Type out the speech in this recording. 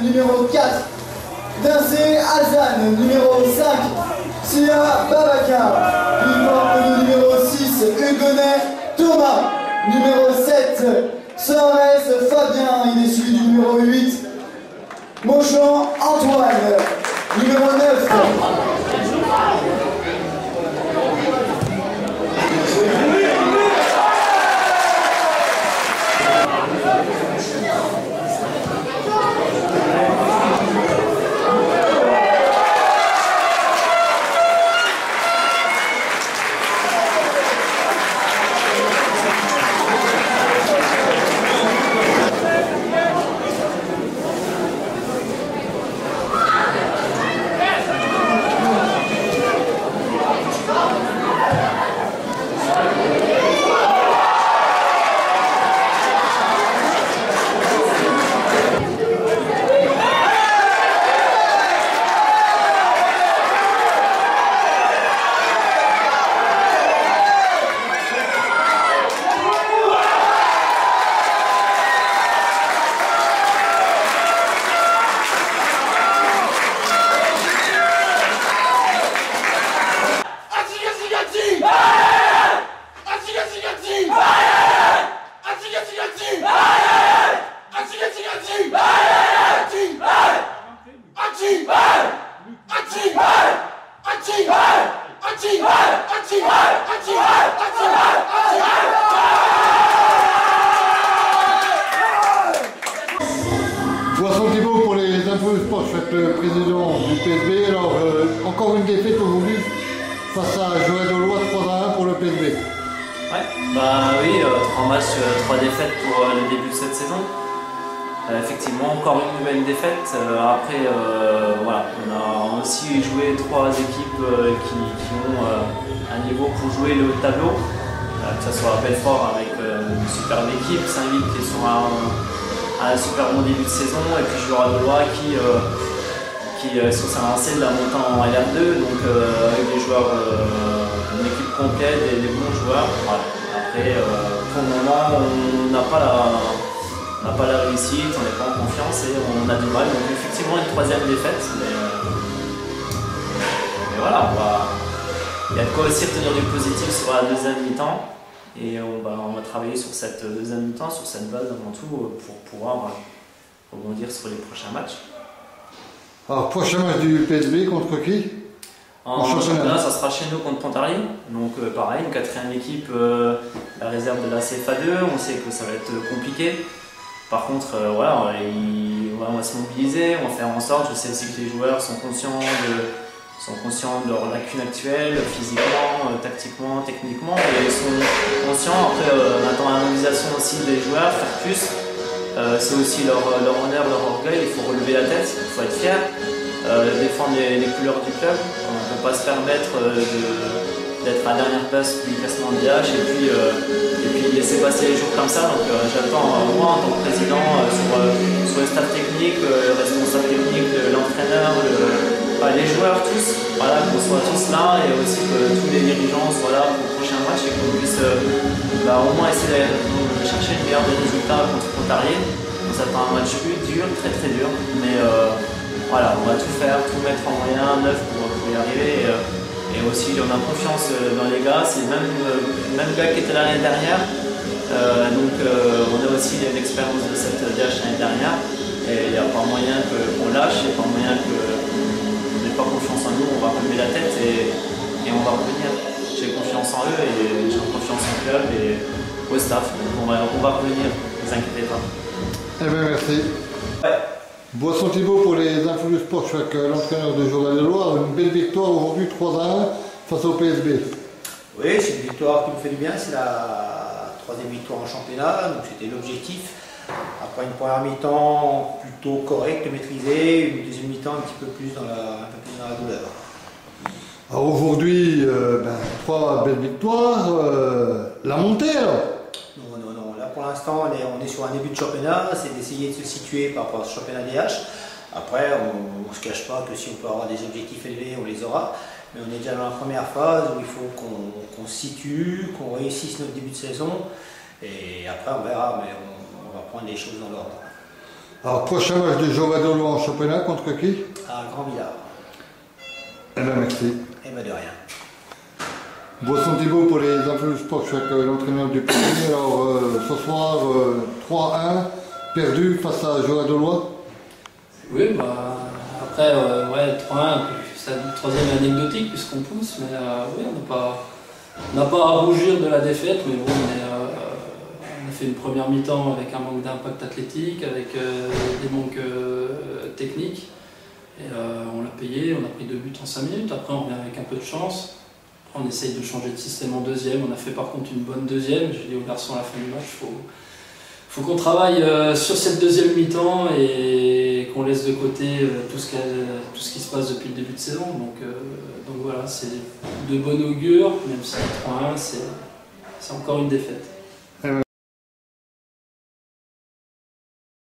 numéro 4, Dinsé Hazan, numéro 5, Sia Babacar, uniforme numéro 6, Hugonnet Thomas, numéro 7, Soares Fabien, il est suivi du numéro 8, Mauchamp Antoine, numéro 9. Boisson Thibault pour les infos du sport, je suis le président du PSB. Alors, encore une défaite aujourd'hui face à Joret-de-Loire 3-1 pour le PSB. Ouais, bah oui, 3 matchs, 3 défaites pour le début de cette saison. Effectivement, encore une nouvelle défaite. Après, voilà, on a aussi joué 3 équipes qui ont un niveau pour jouer le haut de tableau. Que ce soit Belfort avec une superbe équipe, Saint-Vite qui est sur un super bon début de saison, et puis Joret-de-Loire qui sur sa lancée de la montée en LR2, donc avec des joueurs, une équipe complète et des bons joueurs. Voilà. Après, pour le moment, on n'a pas la réussite, on n'est pas en confiance et on a du mal. Donc effectivement une 3e défaite, mais voilà, il y a de quoi aussi retenir du positif sur la 2e mi-temps. Et on va travailler sur cette 2e mi-temps, sur cette base avant tout, pour pouvoir rebondir sur les prochains matchs. Alors, prochain match du PSB contre qui? En championnat, ça sera chez nous contre Pontarlier. Donc pareil, une 4e équipe, la réserve de la CFA2. On sait que ça va être compliqué. Par contre, voilà, on va se mobiliser, on va faire en sorte. Je sais aussi que les joueurs sont conscients de leurs lacunes actuelles, physiquement, tactiquement, techniquement, et ils sont conscients. Après, on attend la mobilisation aussi des joueurs, faire plus. C'est aussi leur honneur, leur orgueil, il faut relever la tête, il faut être fier, défendre les couleurs du club. On ne peut pas se permettre d'être à la dernière place du classement de DH et puis laisser passer les jours comme ça. Donc j'attends, moi en tant que président, sur le staff technique, le responsable technique, l'entraîneur, les joueurs tous, voilà, qu'on soit tous là, et aussi que tous les dirigeants soient là pour le prochain match et qu'on puisse au moins essayer de chercher le meilleur des résultats contre Pontarlier. On s'attend à un match dur, très très dur, mais voilà, on va tout faire, tout mettre en moyen neuf pour y arriver. Et aussi on a confiance dans les gars, c'est le même gars qui était là l'année dernière, donc on a aussi l'expérience de cette DH l'année dernière, et il n'y a pas moyen qu'on lâche, il n'y a pas moyen qu'on n'ait pas confiance en nous. On va relever la tête et on va revenir. J'ai confiance en eux et j'ai confiance en le club et au staff, donc on va revenir, ne vous inquiétez pas. Eh bien merci. Ouais. Boisson Thibault pour les infos du sport, je suis avec l'entraîneur de Joret-de-Loire. Une belle victoire aujourd'hui 3-1 face au PSB. Oui, c'est une victoire qui me fait du bien, c'est la 3e victoire en championnat, donc c'était l'objectif. Après une première mi-temps plutôt correcte, maîtrisée, une 2e mi-temps un petit peu plus dans la douleur. Alors aujourd'hui, 3 belles victoires, la montée alors? Non, là pour l'instant on est sur un début de championnat, c'est d'essayer de se situer par rapport au championnat DH. Après on ne se cache pas que si on peut avoir des objectifs élevés, on les aura. Mais on est déjà dans la première phase où il faut qu'on se situe, qu'on réussisse notre début de saison. Et après on verra, mais on va prendre les choses dans l'ordre. Alors, prochain match de Jogadolo en championnat contre qui? À Grand Villard. Eh bien, merci. Et ben de rien. Boisson Thibault pour les infos du sport, je suis avec l'entraîneur du PSV. Alors, ce soir, 3-1, perdu face à Jogadolois. Oui, bah, après, ouais, 3-1, c'est la troisième anecdotique puisqu'on pousse, mais oui, on n'a pas à rougir de la défaite, mais bon, on a fait une première mi-temps avec un manque d'impact athlétique, avec des manques techniques, et on l'a payé, on a pris 2 buts en 5 minutes, après on revient avec un peu de chance, après on essaye de changer de système en deuxième, on a fait par contre une bonne deuxième, j'ai dit aux garçons à la fin du match, faut qu'on travaille sur cette deuxième mi-temps et qu'on laisse de côté tout ce qui se passe depuis le début de saison. Donc voilà, c'est de bon augure, même si 3-1, c'est encore une défaite.